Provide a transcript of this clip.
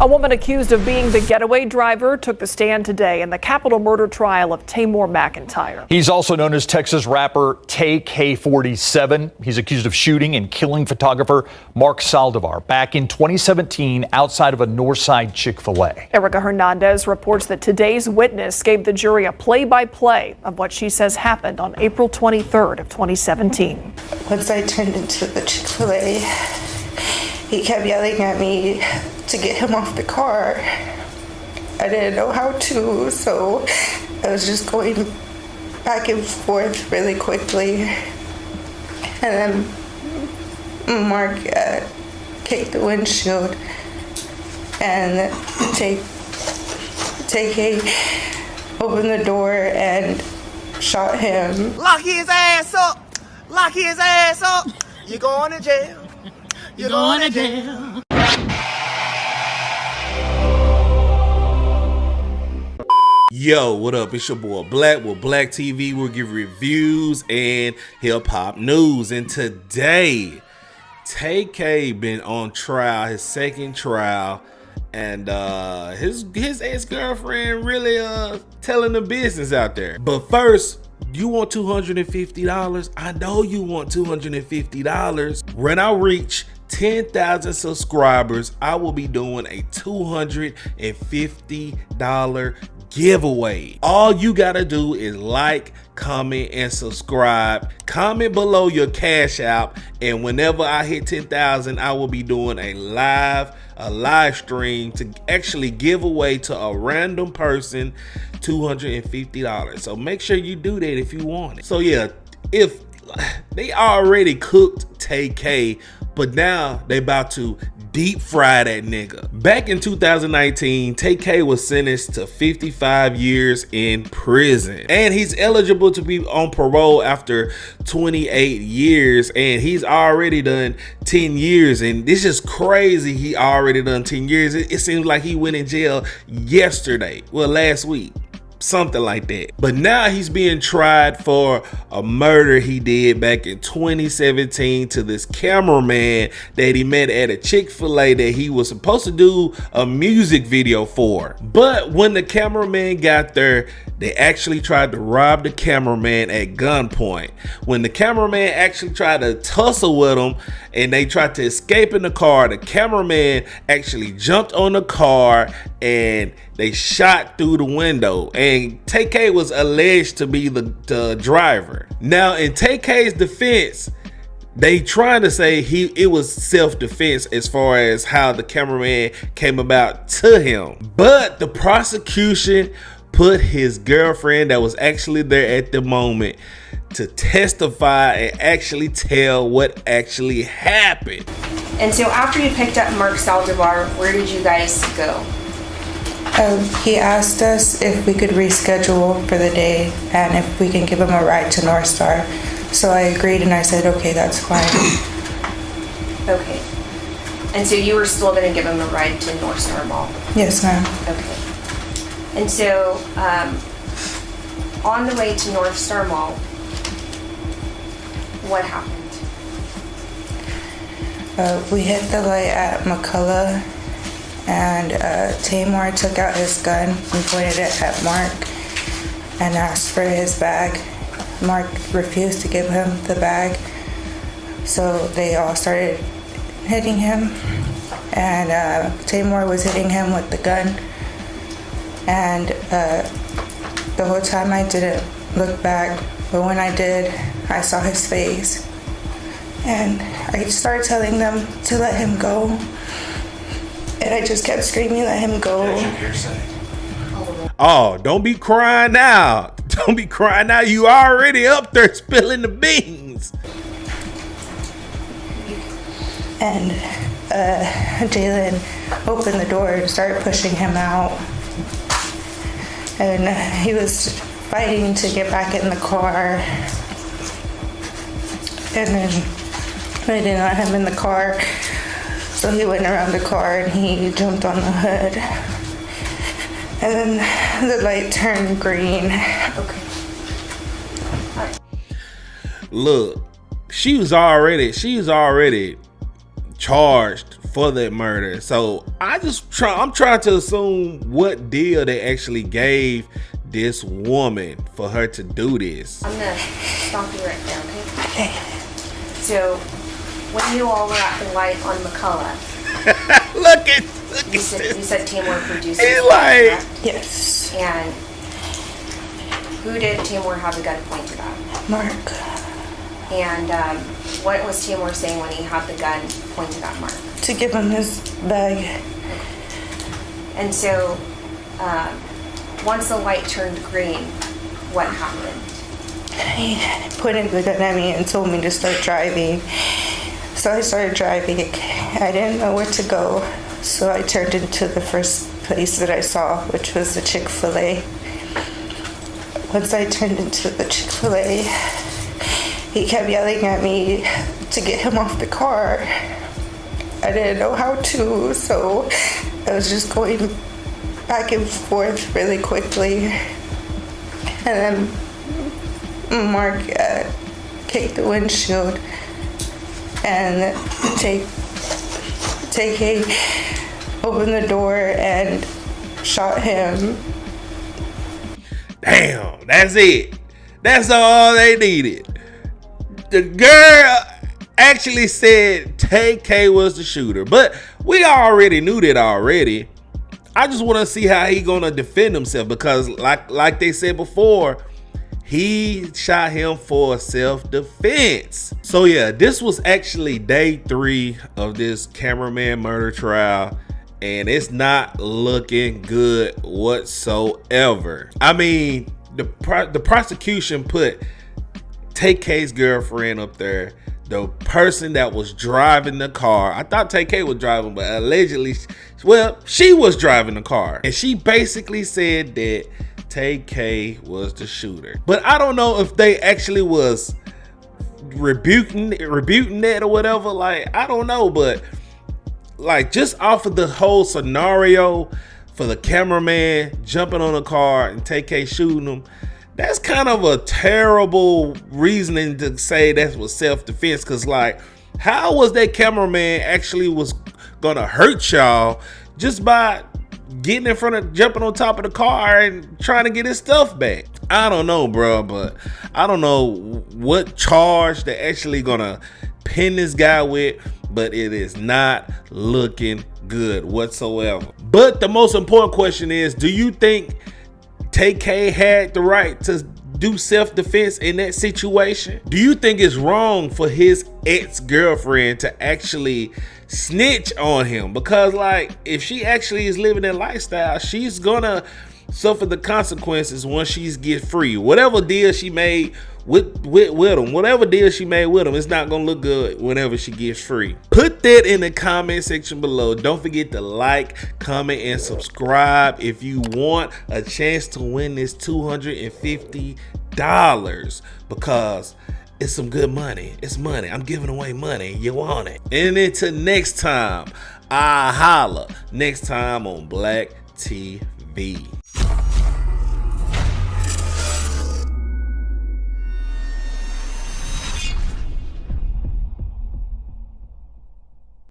A woman accused of being the getaway driver took the stand today in the capital murder trial of Tamor McIntyre. He's also known as Texas rapper tayk 47. He's accused of shooting and killing photographer Mark Saldivar back in 2017 outside of a Northside Chick-fil-A. Erica Hernandez reports that today's witness gave the jury a play-by-play of what she says happened on April 23rd of 2017. Once I turned into the Chick-fil-A, he kept yelling at me to get him off the car. I didn't know how to, so I was just going back and forth really quickly. And then Mark kicked the windshield and tayk opened the door and shot him. Lock his ass up! Lock his ass up! You're going to jail. You're going to jail. Yo, what up? It's your boy Black with Black TV. We'll give reviews and hip hop news. And today, tayk been on trial, his second trial, and his ex-girlfriend really telling the business out there. But first, you want $250? I know you want $250. When I reach 10,000 subscribers, I will be doing a $250 giveaway. All you gotta do is like, comment, and subscribe. Comment below your cash app, and whenever I hit 10,000, I will be doing a live stream to actually give away to a random person $250. So make sure you do that if you want it. So yeah, if they already cooked tayk, but now they about to deep fry that nigga. Back in 2019, tayk was sentenced to 55 years in prison, and he's eligible to be on parole after 28 years, and he's already done 10 years. And this is crazy, he already done 10 years. It seems like he went in jail yesterday, well, last week, something like that. But now he's being tried for a murder he did back in 2017 to this cameraman that he met at a Chick-fil-A that he was supposed to do a music video for. But when the cameraman got there, they actually tried to rob the cameraman at gunpoint. When the cameraman actually tried to tussle with him and they tried to escape in the car, the cameraman actually jumped on the car and they shot through the window, and tayk was alleged to be the driver. Now, in tayk's defense, they trying to say it was self-defense as far as how the cameraman came about to him. But the prosecution put his girlfriend that was actually there at the moment to testify and actually tell what actually happened. And so after you picked up Mark Saldivar, where did you guys go? He asked us if we could reschedule for the day and if we can give him a ride to North Star. So I agreed and I said, okay, that's fine. Okay. And so you were still going to give him a ride to North Star Mall? Yes, ma'am. Okay. And so on the way to North Star Mall, what happened? We hit the light at McCullough, and Tamor took out his gun and pointed it at Mark and asked for his bag. Mark refused to give him the bag, so they all started hitting him, and Tamor was hitting him with the gun, and the whole time I didn't look back, but when I did, I saw his face, and I started telling them to let him go. And I just kept screaming, let him go. Oh, don't be crying now. Don't be crying now. You already up there spilling the beans. And Jalen opened the door and started pushing him out. And he was fighting to get back in the car. And then I didn't let him in the car. So he went around the car and he jumped on the hood. And then the light turned green. Okay. Look, she was already charged for that murder. So I'm trying to assume what deal they actually gave this woman for her to do this. I'm gonna stop you right there, okay? So, when you all were at the light on McCullough, look at you said Timur produced He's it, like, correct? Yes. And who did Timur have the gun pointed at? Mark. And what was Timur saying when he had the gun pointed at Mark? To give him his bag. And so, once the light turned green, what happened? He pointed the gun at me and told me to start driving. So I started driving. I didn't know where to go, so I turned into the first place that I saw, which was the Chick-fil-A. Once I turned into the Chick-fil-A, he kept yelling at me to get him off the car. I didn't know how to, so I was just going back and forth really quickly. And then Mark kicked the windshield, and tayk opened the door and shot him. damn, that's it. That's all they needed. The girl actually said tayk was the shooter, but we already knew that already. I just want to see how he gonna defend himself, because like they said before, he shot him for self-defense. So yeah, this was actually day 3 of this cameraman murder trial, and it's not looking good whatsoever. I mean, the prosecution put tayk's girlfriend up there, the person that was driving the car. I thought tayk was driving, but allegedly, well, she was driving the car, and she basically said that tayk was the shooter. But I don't know if they actually was rebuking that or whatever. Like, I don't know, but like, just off of the whole scenario for the cameraman jumping on a car and tayk shooting him, that's kind of a terrible reasoning to say that was self-defense. Because like, how was that cameraman actually was gonna hurt y'all just by getting in front of, jumping on top of the car and trying to get his stuff back? I don't know, bro, but I don't know what charge they're actually gonna pin this guy with, but it is not looking good whatsoever. But the most important question is, do you think tayk had the right to do self-defense in that situation? Do you think it's wrong for his ex-girlfriend to actually snitch on him? Because like, if she actually is living that lifestyle, she's gonna suffer the consequences once she gets free. Whatever deal she made with him, whatever deal she made with him, it's not gonna look good whenever she gets free. Put that in the comment section below. Don't forget to like, comment, and subscribe if you want a chance to win this $250, because it's some good money. It's money. I'm giving away money. You want it. And until next time, I holla. Next time on Black TV.